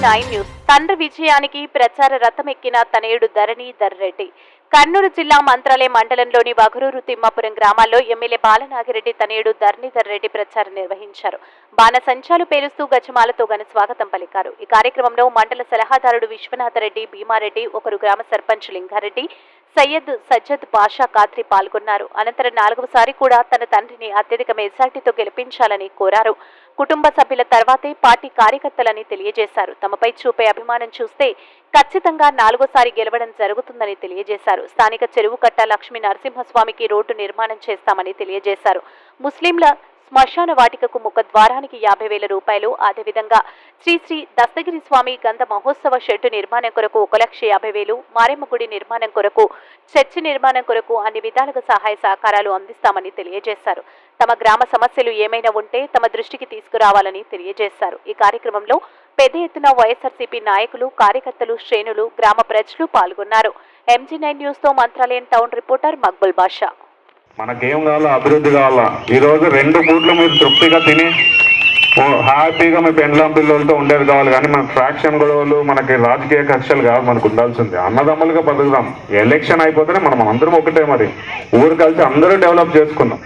MG9 news. తండ్రి విజయానికి ప్రచార రథమెక్కిన తనయుడు ధరణీధర్ రెడ్డి. కర్నూలు జిల్లా మంత్రాలయ మండలంలోని వగరూరు తిమ్మాపురం గ్రామాల్లో ఎమ్మెల్యే బాలనాగిరెడ్డి తనయుడు ధరణీధర్ రెడ్డి ప్రచారం నిర్వహించారు. బాణసంచాలు పేలుస్తూ గజమాలతో ఘన స్వాగతం పలికారు. ఈ కార్యక్రమంలో మండల సలహాదారుడు విశ్వనాథరెడ్డి, భీమారెడ్డి, ఒకరు గ్రామ సర్పంచ్ లింగారెడ్డి, సయ్యద్ సజ్జద్ పాషా ఖాద్రి పాల్గొన్నారు. అనంతరం 4వసారి కూడా తన తండ్రిని అత్యధిక మెజార్టీతో గెలిపించాలని కోరారు. కుటుంబ సభ్యుల తర్వాతే పార్టీ కార్యకర్తలని తెలియజేశారు. తమపై చూపే అభిమానం చూస్తే ఖచ్చితంగా 4వసారి గెలవడం జరుగుతుందని తెలియజేశారు. స్థానిక చెరువు కట్ట లక్ష్మీ నరసింహస్వామికి రోడ్డు నిర్మాణం చేస్తామని తెలియజేశారు. ముస్లింల శ్మశాన వాటికకు ముఖద్వారానికి 50,000 రూపాయలు, అదేవిధంగా శ్రీ శ్రీ దస్తగిరి స్వామి గంధ మహోత్సవ షెడ్డు నిర్మాణం కొరకు 1,50,000, మారెమ్మ గుడి నిర్మాణం కొరకు, చర్చి నిర్మాణం కొరకు అన్ని విధాలుగా సహాయ సహకారాలు అందిస్తామని తెలియజేశారు. తమ గ్రామ సమస్యలు ఏమైనా ఉంటే తమ దృష్టికి తీసుకురావాలని తెలియజేశారు. ఈ కార్యక్రమంలో పెద్ద ఎత్తున వైఎస్ఆర్సీపీ నాయకులు, కార్యకర్తలు, శ్రేణులు, గ్రామ ప్రజలు పాల్గొన్నారు. MG9 న్యూస్ తో మంత్రాలయం టౌన్ రిపోర్టర్ మక్బుల్ బాషా. మనకేం కావాలో అభివృద్ధి కావాలా. ఈరోజు 2 పూట్లు మీరు తృప్తిగా తిని హ్యాపీగా మీ పెండ్లాం పిల్లలతో ఉండేది కావాలి. కానీ మనకు ఫ్రాక్షన్ గొడవలు, మనకి రాజకీయ కక్షలు కాదు మనకు ఉండాల్సింది. అన్నదమ్ములుగా బతుకుదాం. ఎలక్షన్ అయిపోతేనే మనం అందరం ఒకటే. మరి ఊరు కలిసి అందరూ డెవలప్ చేసుకుందాం.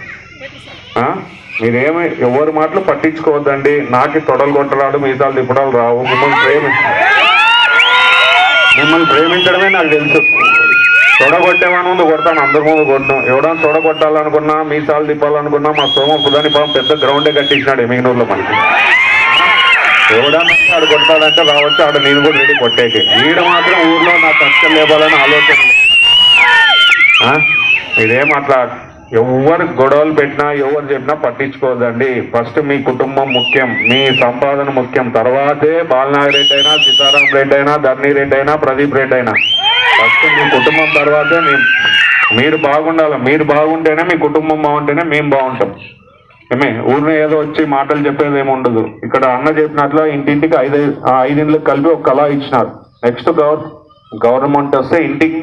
మీరేమి ఎవరి మాటలు పట్టించుకోవద్దండి. నాకు తొడలు కొట్టరాడు, మీసాలు తిప్పడాలు రావు. మిమ్మల్ని ప్రేమించడమే నాకు తెలుసు. తొడగొట్టేవాని ముందు కొడతాను, అందరి ముందు కొట్టడం. ఎవడన్నా తొడగొట్టాలనుకున్నా, మీసాలు తిప్పాలనుకున్నా మా సోమ బుధాని పాపం పెద్ద గ్రౌండే కట్టించినాడు ఎమిగినూరులో. మనకి ఎవడన్నా ఆడు కొట్టాలంటే రావచ్చు, ఆడ నేను కూడా రెడీ కొట్టేకి. ఈడ మాత్రం ఊర్లో నాకు కష్టం లేవాలని ఆలోచన. ఇదేం అట్లా ఎవరు గొడవలు పెట్టినా, ఎవరు చెప్పినా పట్టించుకోవద్దండి. ఫస్ట్ మీ కుటుంబం ముఖ్యం, మీ సంపాదన ముఖ్యం. తర్వాతే బాలనాగిరెడ్డి అయినా, సీతారాం రెడ్డి అయినా, ధరణి రెడ్డి అయినా, ప్రదీప్ రెడ్డి అయినా. ఫస్ట్ మీ కుటుంబం తర్వాతే మీరు బాగుండాలి. మీరు బాగుంటేనే మీ కుటుంబం బాగుంటేనే మేము బాగుంటాం. ఊరిని ఏదో వచ్చి మాటలు చెప్పేది ఏమి ఉండదు. ఇక్కడ అన్న చెప్పినట్లు ఇంటింటికి 5 ఇండ్లకు కలిపి ఒక కళ ఇచ్చినారు. నెక్స్ట్ గవర్నమెంట్ వస్తే ఇంటికి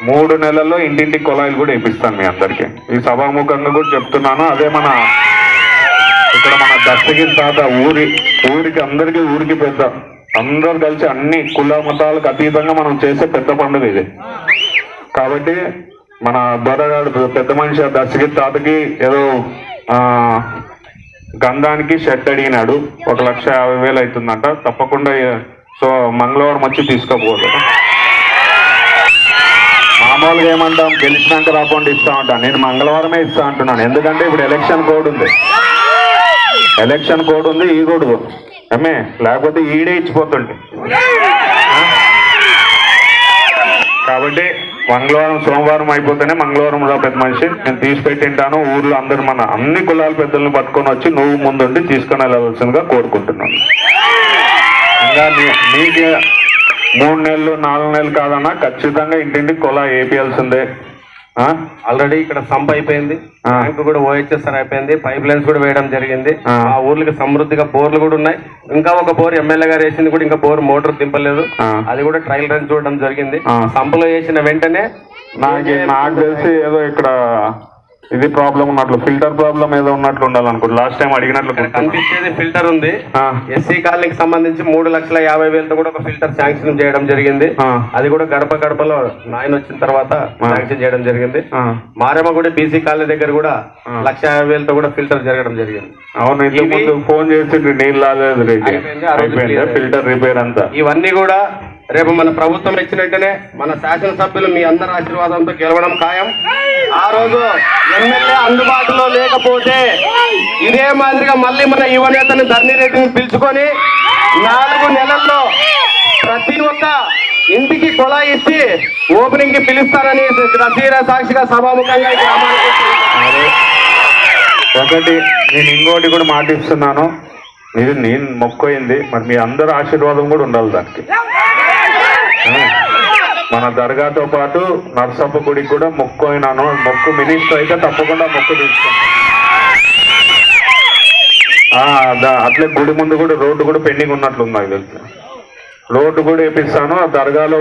3 నెలల్లో ఇంటింటికి కుళాయిలు కూడా వేపిస్తాను మీ అందరికీ. ఈ సభాముఖంగా కూడా చెప్తున్నాను. అదే ఇక్కడ మన దస్తగిరి తాత ఊరికి అందరికీ ఊరికి పెద్ద. అందరూ కలిసి అన్ని కుల మతాలకు అతీతంగా మనం చేసే పెద్ద పండుగ ఇది. కాబట్టి మన దొరగాడు పెద్ద మనిషి దస్తగిరి తాతకి ఏదో గంధానికి షెడ్ అడిగినాడు. 1,50,000 అవుతుందంట. తప్పకుండా సో మంగళవారం వచ్చి తీసుకోపోదు. మామూలుగా ఏమంటాం, గెలిచినాక రాకుండా ఇస్తా ఉంటాను. నేను మంగళవారమే ఇస్తా అంటున్నాను. ఎందుకంటే ఇప్పుడు ఎలక్షన్ కోడ్ ఉంది. ఈ కోడ్ లేకపోతే ఈడే ఇచ్చిపోతుండే. కాబట్టి మంగళవారం, సోమవారం అయిపోతేనే మంగళవారం రా పెద్ద మనిషి నేను తీసి పెట్టింటాను. ఊర్లో అందరు మన అన్ని కులాల పెద్దలను పట్టుకొని వచ్చి నువ్వు ముందుండి తీసుకొని వెళ్ళవలసిందిగా కోరుకుంటున్నాను. ఇంకా నీకు 3 నెలలు 4 నెలలు కాదన్నా ఖచ్చితంగా ఇంటింటికి కులా వేపియాల్సిందే. ఆల్రెడీ ఇక్కడ సంప్ అయిపోయింది, ట్యాంక్ కూడా OHSR అయిపోయింది, పైప్ లైన్స్ కూడా వేయడం జరిగింది. ఆ ఊర్లకి సమృద్ధిగా బోర్లు కూడా ఉన్నాయి. ఇంకా ఒక బోర్ ఎమ్మెల్యే గారు వేసింది కూడా, ఇంకా బోర్ మోటార్ దింపలేదు. అది కూడా ట్రయల్ రన్ చూడడం జరిగింది. సంపులో వేసిన వెంటనే నాకు తెలిసి ఏదో ఇక్కడ ఇది ప్రాబ్లం ఉన్నట్లు, ఫిల్టర్ ప్రాబ్లం ఏదో ఉన్నట్లు ఉండాలనుకో. లాస్ట్ టైం అడిగినట్లు కనిపించేది ఫిల్టర్ ఉంది. SC కాలనీకి సంబంధించి 3,50,000తో కూడా ఒక ఫిల్టర్ శాంక్షన్ చేయడం జరిగింది. అది కూడా గడపలో నాయన వచ్చిన తర్వాత శాంక్షన్ చేయడం జరిగింది. మారేమ్మ కూడా BC కాలనీ దగ్గర కూడా 1,50,000తో కూడా ఫిల్టర్ జరగడం జరిగింది. అవును, ఇంతకు ముందు ఫోన్ చేసి నీళ్ళు రాలేదు, ఫిల్టర్ రిపేర్ అంతా. ఇవన్నీ కూడా రేపు మన ప్రభుత్వం ఇచ్చినట్టునే మన శాసనసభ్యులు మీ అందరి ఆశీర్వాదంతో గెలవడం ఖాయం. ఆ రోజు ఎమ్మెల్యే అందుబాటులో లేకపోతే ఇదే మాదిరిగా మళ్ళీ మన యువనేతని ధరణి రెడ్డిని పిలుచుకొని 4 నెలల్లో ప్రతి ఒక్క ఇంటికి కుళాయి ఇచ్చి ఓపెనింగ్ కి పిలుస్తారని రసీర సాక్షిగా సభాముఖంగా ఒకటి నేను ఇంకోటి కూడా మాటిస్తున్నాను. ఇది నేను మొక్కోయింది, మరి మీ అందరి ఆశీర్వాదం కూడా ఉండాలి దానికి. మన దర్గాతో పాటు నర్సప్ప గుడికి కూడా మొక్కోయినాను. మొక్కు మినిస్టర్ అయితే తప్పకుండా మొక్కు తీసుకుంటాను. అట్లే గుడి ముందు కూడా రోడ్డు కూడా పెండింగ్ ఉన్నట్లుంది. నాకు తెలిసి రోడ్డు కూడా వేపిస్తాను. దర్గాలో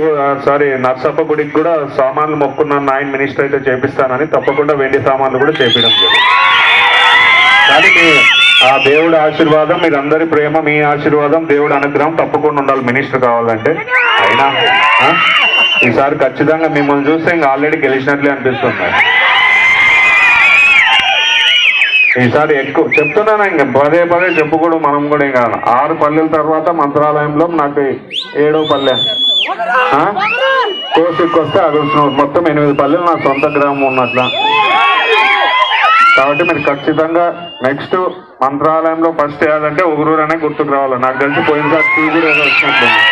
నర్సప్ప గుడికి కూడా సామాన్లు మొక్కున్నాను. ఆయన మినిస్టర్ అయితే చేపిస్తానని తప్పకుండా వెండి సామాన్లు కూడా చేపించడం జరిగింది. కానీ ఆ దేవుడి ఆశీర్వాదం, మీరందరి ప్రేమ, మీ ఆశీర్వాదం, దేవుడి అనుగ్రహం తప్పకుండా ఉండాలి మినిస్టర్ కావాలంటే. అయినా ఈసారి ఖచ్చితంగా మిమ్మల్ని చూస్తే ఇంకా ఆల్రెడీ గెలిచినట్లే అనిపిస్తుంది. ఈసారి ఎక్కువ చెప్తున్నాను, ఇంకా పదే పదే చెప్పుకోవడం మనం కూడా ఇంకా 6 పల్లెల తర్వాత మంత్రాలయంలో నాకు 7వ పల్లె కోసికి వస్తే అగుస్తున్నారు. మొత్తం 8 పల్లెలు నా సొంత గ్రామం ఉన్నట్ల. కాబట్టి మీరు ఖచ్చితంగా నెక్స్ట్ మంత్రాలయంలో ఫస్ట్ ఏదంటే ఉగురూరు అనే గుర్తుకు రావాలి. నాకు తెలిసి పోయినసారి చూగురు ఏదో వచ్చినట్లుంది,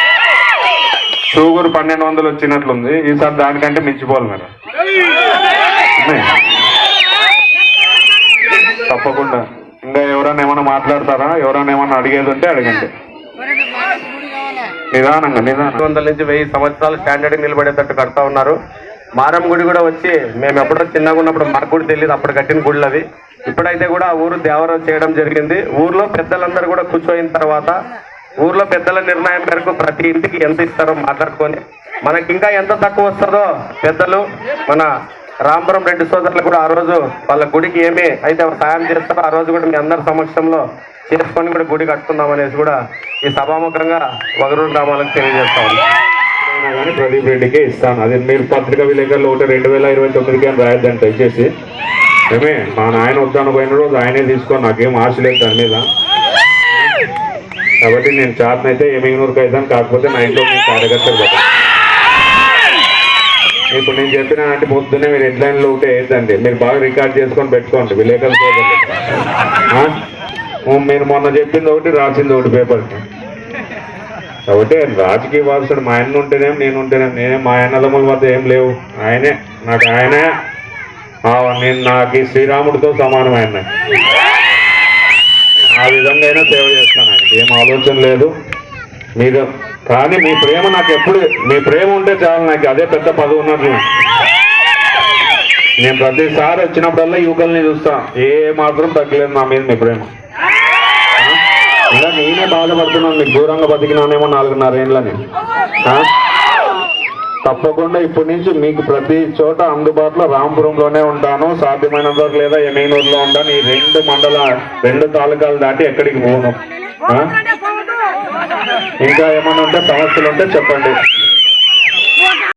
చూగురు 1200 వచ్చినట్లుంది. ఈసారి దానికంటే మించిపోవాలి మీరు. తప్పకుండా. ఇంకా ఎవరైనా ఏమైనా మాట్లాడతారా? ఎవరైనా ఏమైనా అడిగేది ఉంటే అడగండి. నిదానంగా 200 నుంచి 1000 సంవత్సరాలు స్టాండర్డ్ నిలబడేటట్టు కడతా ఉన్నారు. మారం గుడి కూడా వచ్చి మేము ఎప్పుడో చిన్నగా ఉన్నప్పుడు మాకు కూడా తెలియదు, అప్పుడు కట్టిన గుళ్ళు అవి. ఇప్పుడైతే కూడా ఊరు దేవరం చేయడం జరిగింది. ఊర్లో పెద్దలందరూ కూడా కూర్చోయిన తర్వాత ఊర్లో పెద్దల నిర్ణయం మేరకు ప్రతి ఇంటికి ఎంత ఇస్తారో మాట్లాడుకొని మనకి ఇంకా ఎంత తక్కువ వస్తుందో పెద్దలు మన రాంపురం రెడ్డి సోదరులు కూడా ఆ రోజు వాళ్ళ గుడికి ఏమి అయితే సాయం చేస్తారో ఆ రోజు కూడా మీ అందరి సమక్షంలో చేసుకొని కూడా గుడి కట్టుకుందాం అనేసి కూడా ఈ సభాముఖంగా వగరూరు గ్రామాలకు తెలియజేస్తాము. కానీ ప్రదీప్ రెడ్డికే ఇస్తాను. అది మీరు పత్రికా విలేకరులు ఒకటి 2029కి అని రాయద్దని దయచేసి. ఏమే మా నాయన వద్దాను పోయిన రోజు ఆయనే తీసుకొని నాకేం ఆశ లేదు దాని మీద. కాబట్టి నేను చాట్నైతే ఏమినూరుకి అవుతాను, కాకపోతే నా ఇంట్లో మీ కార్యకర్తలు కదా. ఇప్పుడు నేను చెప్పిన అంటే పొద్దున్నే మీరు హెడ్లైన్లో ఒకటే వేద్దండి, మీరు బాగా రికార్డ్ చేసుకొని పెట్టుకోండి విలేకరులతో. మీరు మొన్న చెప్పింది ఒకటి, రాసింది ఒకటి పేపర్కి. కాబట్టి రాజకీయ వారసుడు మా ఆయన ఉంటేనేం నేను ఉంటేనేం, నేనే మా అన్నదమ్ముల వద్ద ఏం లేవు. ఆయనే నాకు, ఆయనే నేను నాకు శ్రీరాముడితో సమానం. ఆయన ఆ విధంగా అయినా సేవ చేస్తాను. ఆయనకి ఏం ఆలోచన లేదు మీరు. కానీ మీ ప్రేమ నాకు ఎప్పుడు, మీ ప్రేమ ఉంటే చాలు, నాకు అదే పెద్ద పదవి ఉన్నట్లు. నేను ప్రతిసారి వచ్చినప్పుడల్లా యువకుల్ని చూస్తా, ఏ మాత్రం తగ్గలేదు నా మీద మీ ప్రేమ. ఇంకా నేనే బాధపడుతున్నాను, మీకు దూరంగా బతికినానేమో 4.5 ఏళ్ళని. తప్పకుండా ఇప్పటి నుంచి మీకు ప్రతి చోట అందుబాటులో రాంపురంలోనే ఉంటాను. సాధ్యమైనంత వరకు లేదా ఎమ్మెనూరులో ఉంటాను. ఈ 2 తాలూకాలు దాటి ఎక్కడికి పోను. ఇంకా ఏమన్నా ఉంటే సమస్యలు ఉంటే చెప్పండి.